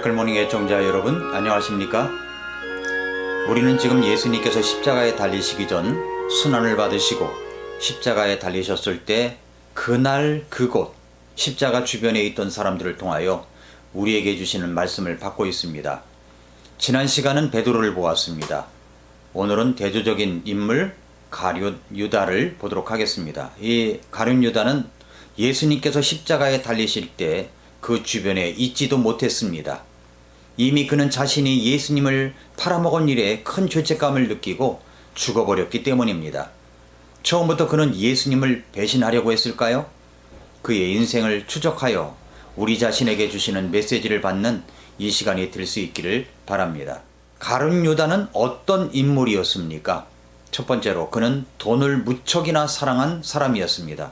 미라클모닝 애청자 여러분 안녕하십니까? 우리는 지금 예수님께서 십자가에 달리시기 전 순환을 받으시고 십자가에 달리셨을 때 그날 그곳 십자가 주변에 있던 사람들을 통하여 우리에게 주시는 말씀을 받고 있습니다. 지난 시간은 베드로를 보았습니다. 오늘은 대조적인 인물 가룟 유다를 보도록 하겠습니다. 이 가룟 유다는 예수님께서 십자가에 달리실 때 그 주변에 있지도 못했습니다. 이미 그는 자신이 예수님을 팔아먹은 일에 큰 죄책감을 느끼고 죽어버렸기 때문입니다. 처음부터 그는 예수님을 배신하려고 했을까요? 그의 인생을 추적하여 우리 자신에게 주시는 메시지를 받는 이 시간이 될 수 있기를 바랍니다. 가룟 유다는 어떤 인물이었습니까? 첫 번째로 그는 돈을 무척이나 사랑한 사람이었습니다.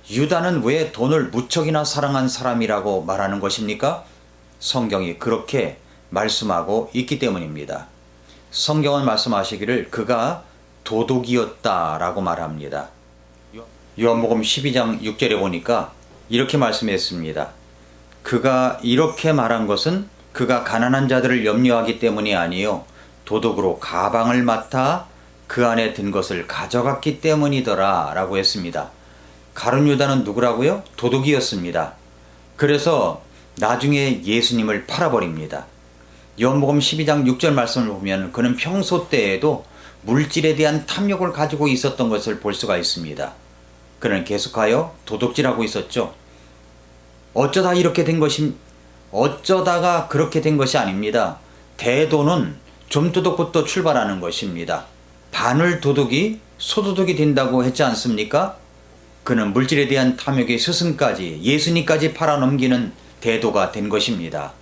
유다는 왜 돈을 무척이나 사랑한 사람이라고 말하는 것입니까? 성경이 그렇게 말씀하고 있기 때문입니다. 성경은 말씀하시기를 그가 도둑이었다라고 말합니다. 요한복음 12장 6절에 보니까 이렇게 말씀했습니다. 그가 이렇게 말한 것은 그가 가난한 자들을 염려하기 때문이 아니요 도둑으로 가방을 맡아 그 안에 든 것을 가져갔기 때문이더라 라고 했습니다. 가룟 유다는 누구라고요? 도둑이었습니다. 그래서 나중에 예수님을 팔아버립니다. 요한복음 12장 6절 말씀을 보면 그는 평소 때에도 물질에 대한 탐욕을 가지고 있었던 것을 볼 수가 있습니다. 그는 계속하여 도둑질하고 있었죠. 어쩌다가 그렇게 된 것이 아닙니다. 대도는 좀도둑부터 출발하는 것입니다. 바늘 도둑이 소도둑이 된다고 했지 않습니까? 그는 물질에 대한 탐욕의 스승까지 예수님까지 팔아넘기는 대도가 된 것입니다.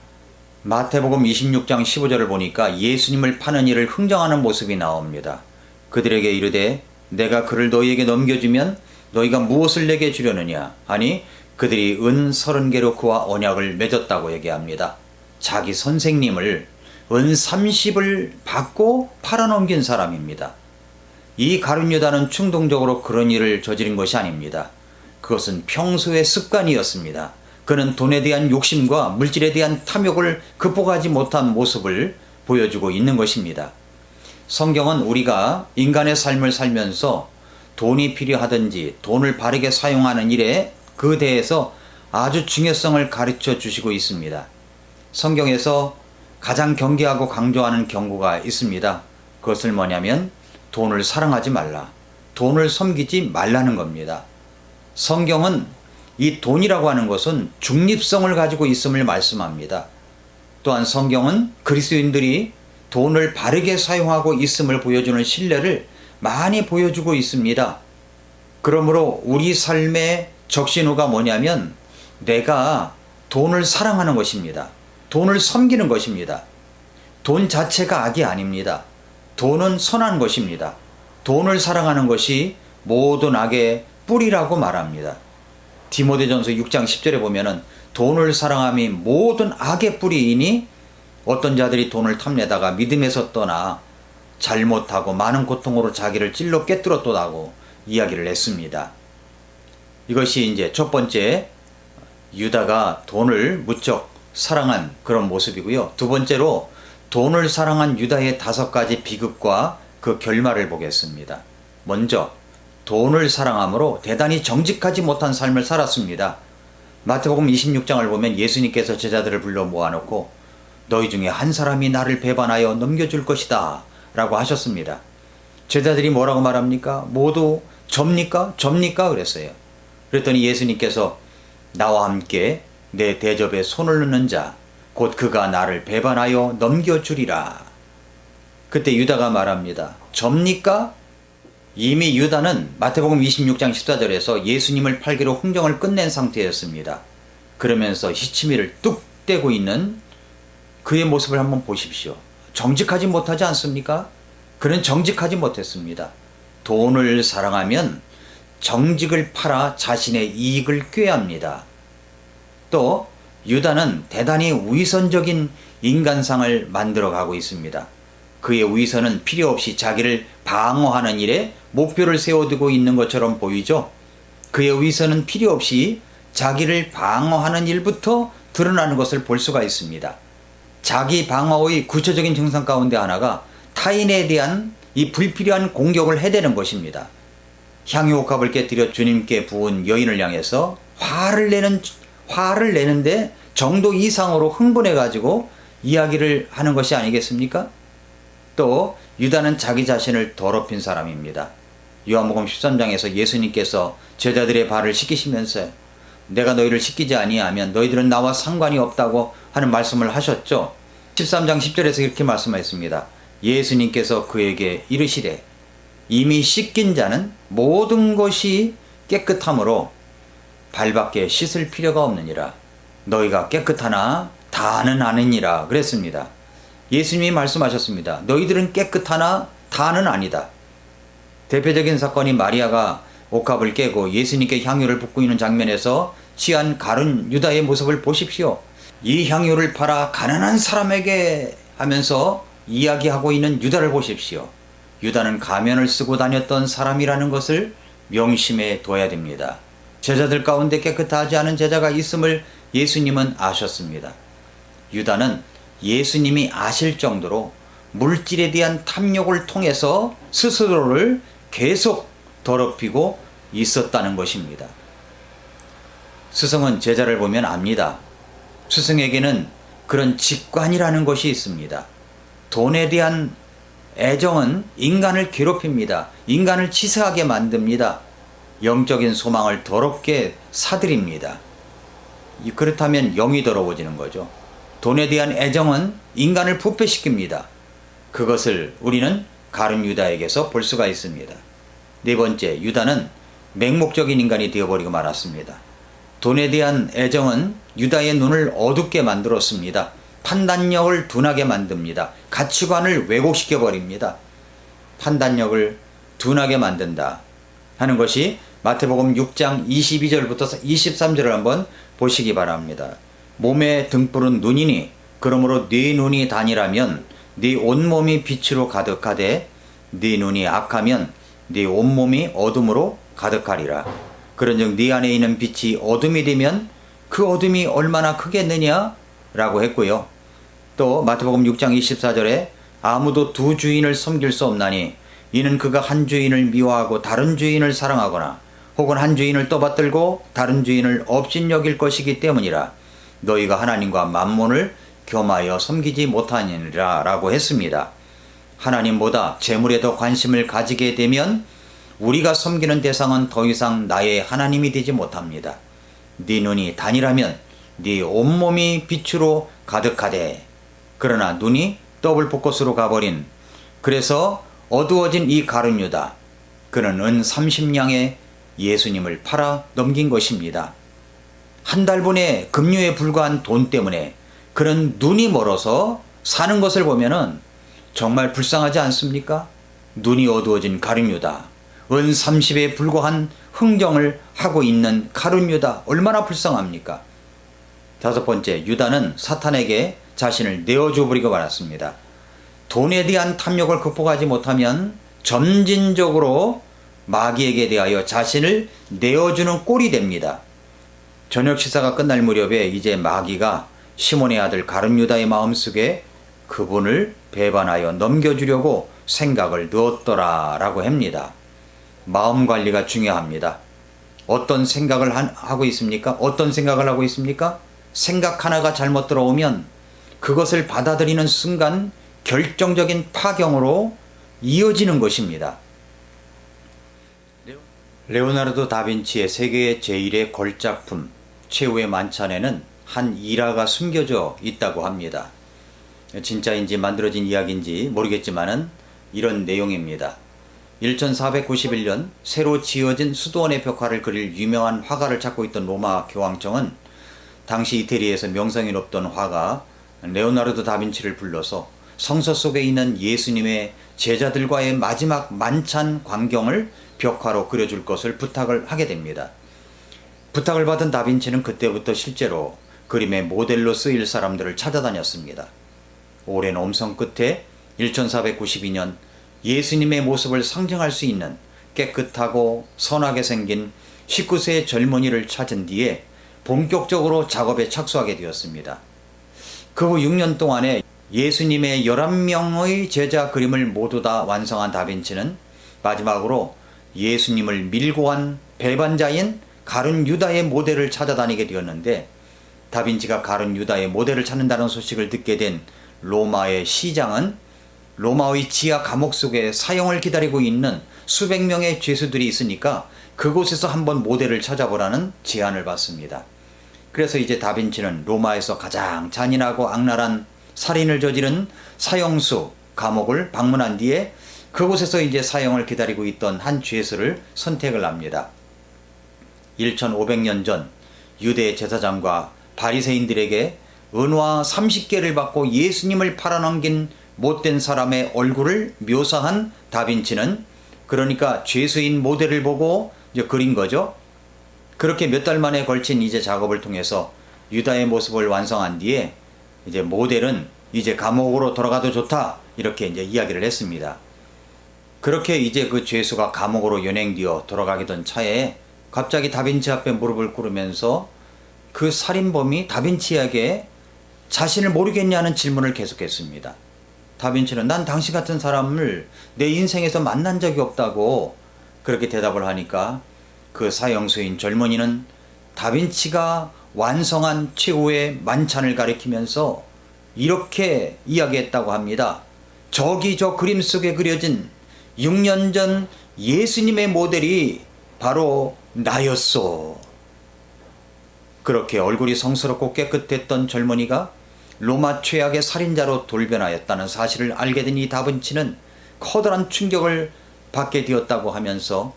마태복음 26장 15절을 보니까 예수님을 파는 일을 흥정하는 모습이 나옵니다. 그들에게 이르되 내가 그를 너희에게 넘겨주면 너희가 무엇을 내게 주려느냐 하니 그들이 은 30개로 그와 언약을 맺었다고 얘기합니다. 자기 선생님을 은 30을 받고 팔아넘긴 사람입니다. 이 가룟 유다는 충동적으로 그런 일을 저지른 것이 아닙니다. 그것은 평소의 습관이었습니다. 그는 돈에 대한 욕심과 물질에 대한 탐욕을 극복하지 못한 모습을 보여주고 있는 것입니다. 성경은 우리가 인간의 삶을 살면서 돈이 필요하든지 돈을 바르게 사용하는 일에 그 대해서 아주 중요성을 가르쳐 주시고 있습니다. 성경에서 가장 경계하고 강조하는 경고가 있습니다. 그것을 뭐냐면 돈을 사랑하지 말라. 돈을 섬기지 말라는 겁니다. 성경은 이 돈이라고 하는 것은 중립성을 가지고 있음을 말씀합니다. 또한 성경은 그리스도인들이 돈을 바르게 사용하고 있음을 보여주는 신뢰를 많이 보여주고 있습니다. 그러므로 우리 삶의 적신호가 뭐냐면 내가 돈을 사랑하는 것입니다. 돈을 섬기는 것입니다. 돈 자체가 악이 아닙니다. 돈은 선한 것입니다. 돈을 사랑하는 것이 모든 악의 뿌리라고 말합니다. 디모데전서 6장 10절에 보면은 돈을 사랑함이 모든 악의 뿌리이니 어떤 자들이 돈을 탐내다가 믿음에서 떠나 잘못하고 많은 고통으로 자기를 찔러 깨뜨렸다고 이야기를 했습니다. 이것이 이제 첫 번째 유다가 돈을 무척 사랑한 그런 모습이고요. 두 번째로 돈을 사랑한 유다의 5가지 비극과 그 결말을 보겠습니다. 먼저 돈을 사랑함으로 대단히 정직하지 못한 삶을 살았습니다. 마태복음 26장을 보면 예수님께서 제자들을 불러 모아놓고 너희 중에 한 사람이 나를 배반하여 넘겨줄 것이다 라고 하셨습니다. 제자들이 뭐라고 말합니까? 모두 접니까? 그랬어요. 그랬더니 예수님께서 나와 함께 내 대접에 손을 넣는 자 곧 그가 나를 배반하여 넘겨주리라. 그때 유다가 말합니다. 접니까? 이미 유다는 마태복음 26장 14절에서 예수님을 팔기로 흥정을 끝낸 상태였습니다. 그러면서 시치미를 뚝 떼고 있는 그의 모습을 한번 보십시오. 정직하지 못하지 않습니까? 그는 정직하지 못했습니다. 돈을 사랑하면 정직을 팔아 자신의 이익을 꾀합니다. 또 유다는 대단히 위선적인 인간상을 만들어가고 있습니다. 그의 위선은 필요 없이 자기를 방어하는 일에 목표를 세워두고 있는 것처럼 보이죠. 그의 위선은 필요 없이 자기를 방어하는 일부터 드러나는 것을 볼 수가 있습니다. 자기 방어의 구체적인 증상 가운데 하나가 타인에 대한 이 불필요한 공격을 해대는 것입니다. 향유옥합을 깨뜨려 주님께 부은 여인을 향해서 화를 내는데 정도 이상으로 흥분해 가지고 이야기를 하는 것이 아니겠습니까? 또 유다는 자기 자신을 더럽힌 사람입니다. 요한복음 13장에서 예수님께서 제자들의 발을 씻기시면서 내가 너희를 씻기지 아니하면 너희들은 나와 상관이 없다고 하는 말씀을 하셨죠. 13장 10절에서 이렇게 말씀하셨습니다. 예수님께서 그에게 이르시되 이미 씻긴 자는 모든 것이 깨끗함으로 발밖에 씻을 필요가 없느니라. 너희가 깨끗하나 다는 아니니라 그랬습니다. 예수님이 말씀하셨습니다. 너희들은 깨끗하나 다는 아니다. 대표적인 사건이 마리아가 옥합을 깨고 예수님께 향유를 붓고 있는 장면에서 취한 가룟 유다의 모습을 보십시오. 이 향유를 팔아 가난한 사람에게 하면서 이야기하고 있는 유다를 보십시오. 유다는 가면을 쓰고 다녔던 사람이라는 것을 명심해 둬야 됩니다. 제자들 가운데 깨끗하지 않은 제자가 있음을 예수님은 아셨습니다. 유다는 예수님이 아실 정도로 물질에 대한 탐욕을 통해서 스스로를 계속 더럽히고 있었다는 것입니다. 스승은 제자를 보면 압니다. 스승에게는 그런 직관이라는 것이 있습니다. 돈에 대한 애정은 인간을 괴롭힙니다. 인간을 치사하게 만듭니다. 영적인 소망을 더럽게 사들입니다. 그렇다면 영이 더러워지는 거죠. 돈에 대한 애정은 인간을 부패시킵니다. 그것을 우리는 가룟 유다에게서 볼 수가 있습니다. 네 번째, 유다는 맹목적인 인간이 되어버리고 말았습니다. 돈에 대한 애정은 유다의 눈을 어둡게 만들었습니다. 판단력을 둔하게 만듭니다. 가치관을 왜곡시켜버립니다. 판단력을 둔하게 만든다 하는 것이 마태복음 6장 22절부터 23절을 한번 보시기 바랍니다. 몸의 등불은 눈이니 그러므로 네 눈이 단이라면 네 온몸이 빛으로 가득하되 네 눈이 악하면 네 온몸이 어둠으로 가득하리라. 그런즉 네 안에 있는 빛이 어둠이 되면 그 어둠이 얼마나 크겠느냐 라고 했고요. 또 마태복음 6장 24절에 아무도 두 주인을 섬길 수 없나니 이는 그가 한 주인을 미워하고 다른 주인을 사랑하거나 혹은 한 주인을 떠받들고 다른 주인을 업신여길 것이기 때문이라. 너희가 하나님과 만몬을 겸하여 섬기지 못하니라 라고 했습니다. 하나님보다 재물에 더 관심을 가지게 되면 우리가 섬기는 대상은 더 이상 나의 하나님이 되지 못합니다. 네 눈이 단이라면 네 온몸이 빛으로 가득하되 그러나 눈이 더블 포커스로 가버린 그래서 어두워진 이 가룟 유다 그는 은 30냥에 예수님을 팔아 넘긴 것입니다. 한 달분의 급료에 불과한 돈 때문에 그는 눈이 멀어서 사는 것을 보면은 정말 불쌍하지 않습니까? 눈이 어두워진 가룟 유다, 은 30에 불과한 흥정을 하고 있는 가룟 유다 얼마나 불쌍합니까? 다섯 번째, 유다는 사탄에게 자신을 내어줘 버리고 말았습니다. 돈에 대한 탐욕을 극복하지 못하면 점진적으로 마귀에게 대하여 자신을 내어주는 꼴이 됩니다. 저녁 식사가 끝날 무렵에 이제 마귀가 시몬의 아들 가룟 유다의 마음속에 그분을 배반하여 넘겨주려고 생각을 넣었더라 라고 합니다. 마음 관리가 중요합니다. 어떤 생각을 하고 있습니까? 어떤 생각을 하고 있습니까? 생각 하나가 잘못 들어오면 그것을 받아들이는 순간 결정적인 파경으로 이어지는 것입니다. 레오나르도 다빈치의 세계의 제1의 걸작품 최후의 만찬에는 한 일화가 숨겨져 있다고 합니다. 진짜인지 만들어진 이야기인지 모르겠지만은 이런 내용입니다. 1491년 새로 지어진 수도원의 벽화를 그릴 유명한 화가를 찾고 있던 로마 교황청은 당시 이태리에서 명성이 높던 화가 레오나르도 다빈치를 불러서 성서 속에 있는 예수님의 제자들과의 마지막 만찬 광경을 벽화로 그려줄 것을 부탁을 하게 됩니다. 부탁을 받은 다빈치는 그때부터 실제로 그림의 모델로 쓰일 사람들을 찾아다녔습니다. 오랜 엄성 끝에 1492년 예수님의 모습을 상징할 수 있는 깨끗하고 선하게 생긴 19세의 젊은이를 찾은 뒤에 본격적으로 작업에 착수하게 되었습니다. 그 후 6년 동안에 예수님의 11명의 제자 그림을 모두 다 완성한 다빈치는 마지막으로 예수님을 밀고 간 배반자인 가룟 유다의 모델을 찾아다니게 되었는데, 다빈치가 가룟 유다의 모델을 찾는다는 소식을 듣게 된 로마의 시장은 로마의 지하 감옥 속에 사형을 기다리고 있는 수백 명의 죄수들이 있으니까 그곳에서 한번 모델을 찾아보라는 제안을 받습니다. 그래서 이제 다빈치는 로마에서 가장 잔인하고 악랄한 살인을 저지른 사형수 감옥을 방문한 뒤에 그곳에서 이제 사형을 기다리고 있던 한 죄수를 선택을 합니다. 1500년 전 유대 제사장과 바리새인들에게 은화 30개를 받고 예수님을 팔아넘긴 못된 사람의 얼굴을 묘사한 다빈치는, 그러니까 죄수인 모델을 보고 이제 그린 거죠. 그렇게 몇 달 만에 걸친 이제 작업을 통해서 유다의 모습을 완성한 뒤에 이제 모델은 이제 감옥으로 돌아가도 좋다, 이렇게 이제 이야기를 했습니다. 그렇게 이제 그 죄수가 감옥으로 연행되어 돌아가게 된 차에 갑자기 다빈치 앞에 무릎을 꿇으면서 그 살인범이 다빈치에게 자신을 모르겠냐는 질문을 계속했습니다. 다빈치는 난 당신 같은 사람을 내 인생에서 만난 적이 없다고 그렇게 대답을 하니까 그 사형수인 젊은이는 다빈치가 완성한 최후의 만찬을 가리키면서 이렇게 이야기했다고 합니다. 저기 저 그림 속에 그려진 6년 전 예수님의 모델이 바로 나였소. 그렇게 얼굴이 성스럽고 깨끗했던 젊은이가 로마 최악의 살인자로 돌변하였다는 사실을 알게 된 이 다빈치는 커다란 충격을 받게 되었다고 하면서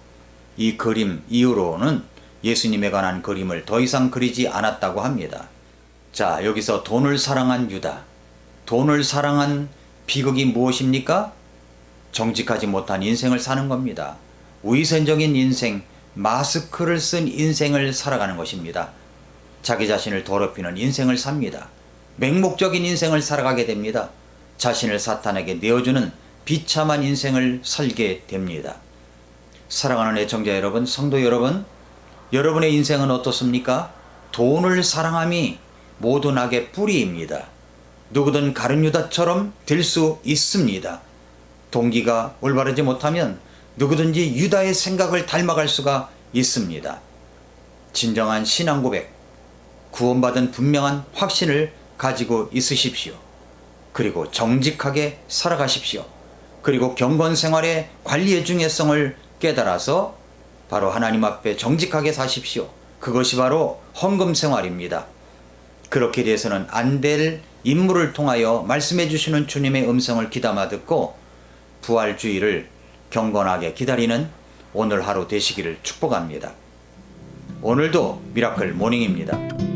이 그림 이후로는 예수님에 관한 그림을 더 이상 그리지 않았다고 합니다. 자, 여기서 돈을 사랑한 유다, 돈을 사랑한 비극이 무엇입니까? 정직하지 못한 인생을 사는 겁니다. 위선적인 인생, 마스크를 쓴 인생을 살아가는 것입니다. 자기 자신을 더럽히는 인생을 삽니다. 맹목적인 인생을 살아가게 됩니다. 자신을 사탄에게 내어주는 비참한 인생을 살게 됩니다. 사랑하는 애청자 여러분, 성도 여러분, 여러분의 인생은 어떻습니까? 돈을 사랑함이 모든 악의 뿌리입니다. 누구든 가룟 유다처럼 될 수 있습니다. 동기가 올바르지 못하면 누구든지 유다의 생각을 닮아갈 수가 있습니다. 진정한 신앙 고백, 구원받은 분명한 확신을 가지고 있으십시오. 그리고 정직하게 살아가십시오. 그리고 경건 생활의 관리의 중요성을 깨달아서 바로 하나님 앞에 정직하게 사십시오. 그것이 바로 헌금 생활입니다. 그렇게 돼서는 안 될 인물을 통하여 말씀해 주시는 주님의 음성을 귀담아 듣고 부활주의를 경건하게 기다리는 오늘 하루 되시기를 축복합니다. 오늘도 미라클 모닝입니다.